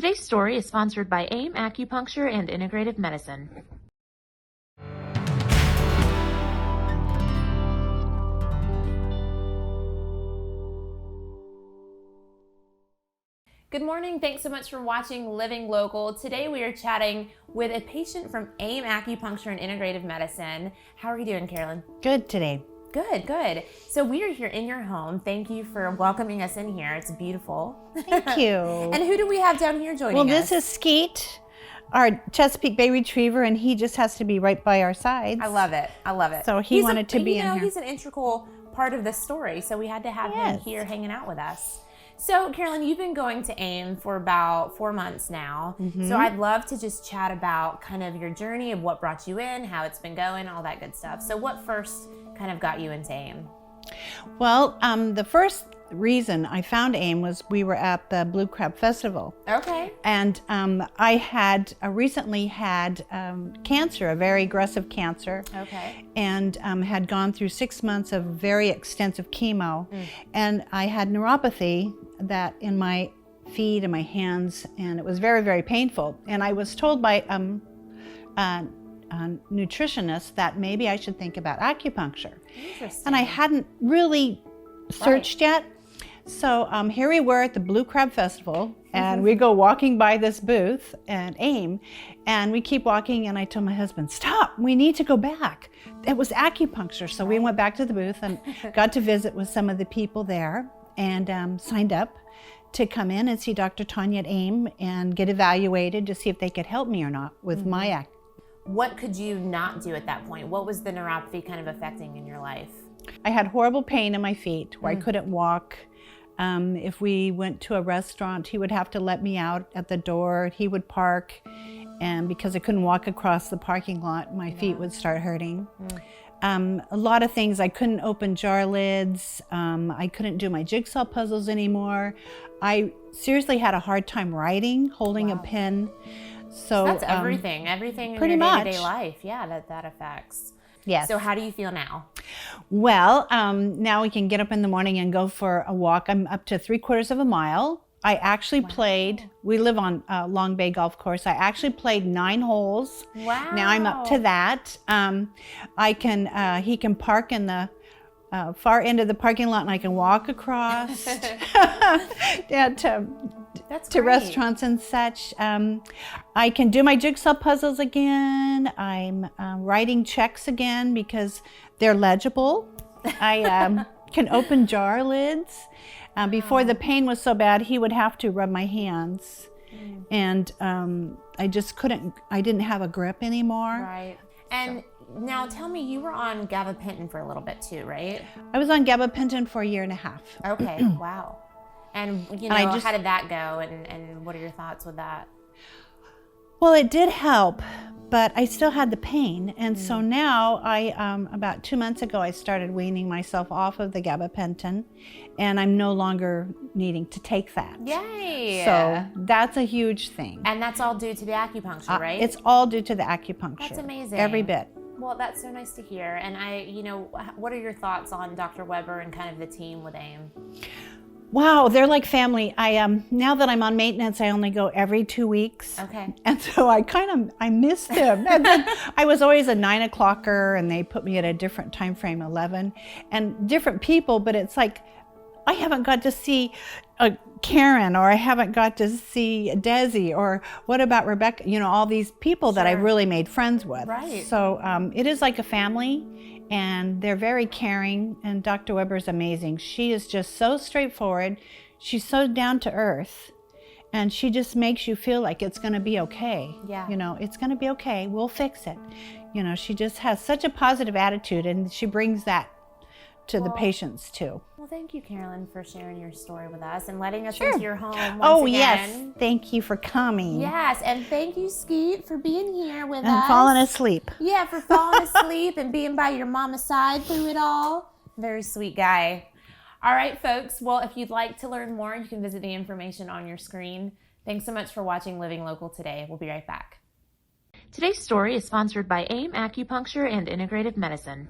Today's story is sponsored by AIM Acupuncture and Integrative Medicine. Good morning. Thanks so much for watching Living Local. Today we are chatting with a patient from AIM Acupuncture and Integrative Medicine. How are you doing, Carolyn? Good today. Good, good. So we are here in your home. Thank you for welcoming us in here. It's beautiful. Thank you. And who do we have down here joining us? Well, this is Skeet, our Chesapeake Bay Retriever, and he just has to be right by our sides. I love it. I love it. So he wanted to be in here. He's an integral part of the story, so we had to have him here hanging out with us. So, Carolyn, you've been going to AIM for about 4 months now. So I'd love to just chat about kind of your journey of what brought you in, how it's been going, all that good stuff. So what first kind of got you into AIM? Well, the first reason I found AIM was we were at the Blue Crab Festival. Okay. And I had recently had cancer, a very aggressive cancer. Okay. And had gone through 6 months of very extensive chemo. And I had neuropathy that in my feet and my hands, and it was very, very painful. And I was told by a nutritionist that maybe I should think about acupuncture. Interesting. And I hadn't really searched yet. So here we were at the Blue Crab Festival, and we go walking by this booth at AIM, and we keep walking, and I told my husband, stop, we need to go back. It was acupuncture. So we went back to the booth and got to visit with some of the people there, and signed up to come in and see Dr. Tanya at AIM and get evaluated to see if they could help me or not with my act. What could you not do at that point? What was the neuropathy kind of affecting in your life? I had horrible pain in my feet where I couldn't walk. If we went to a restaurant, he would have to let me out at the door. He would park, and because I couldn't walk across the parking lot, my feet would start hurting. A lot of things. I couldn't open jar lids. I couldn't do my jigsaw puzzles anymore. I seriously had a hard time writing, holding a pen. So that's everything in pretty your much. day-to-day life. Yeah, that affects. Yes. So how do you feel now? Well, now we can get up in the morning and go for a walk. I'm up to 3/4 of a mile. I actually played, we live on Long Bay Golf Course. I actually played 9 holes. Wow. Now I'm up to that. He can park in the far end of the parking lot, and I can walk across to restaurants and such. I can do my jigsaw puzzles again. I'm writing checks again because they're legible. I can open jar lids. Before the pain was so bad, he would have to rub my hands. And I just couldn't, I didn't have a grip anymore. Right. And now tell me, you were on gabapentin for a little bit too, right? I was on gabapentin for 1.5 years. Okay, wow. And how did that go, and what are your thoughts with that? Well, it did help, but I still had the pain. And so now about 2 months ago, I started weaning myself off of the gabapentin, and I'm no longer needing to take that. Yay! So that's a huge thing. And that's all due to the acupuncture, right? It's all due to the acupuncture. That's amazing. Every bit. Well, that's so nice to hear. And what are your thoughts on Dr. Weber and kind of the team with AIM? Wow, they're like family. Now that I'm on maintenance, I only go every 2 weeks. Okay. And so I missed them. And then I was always a 9 o'clocker, and they put me at a different time frame, 11, and different people. But it's like I haven't got to see Karen, or I haven't got to see Desi, or what about Rebecca? All these people that I've really made friends with. Right. So it is like a family. And they're very caring, and Dr. Weber's amazing. She is just so straightforward. She's so down to earth, and she just makes you feel like it's going to be okay. Yeah. It's going to be okay. We'll fix it. She just has such a positive attitude, and she brings that to the patients too. Well, thank you, Carolyn, for sharing your story with us and letting us into your home once again. Yes, thank you for coming. Yes, and thank you, Skeet, for being here with us. And falling asleep. Yeah, for falling asleep and being by your mama's side through it all. Very sweet guy. All right, folks. Well, if you'd like to learn more, you can visit the information on your screen. Thanks so much for watching Living Local today. We'll be right back. Today's story is sponsored by AIM Acupuncture and Integrative Medicine.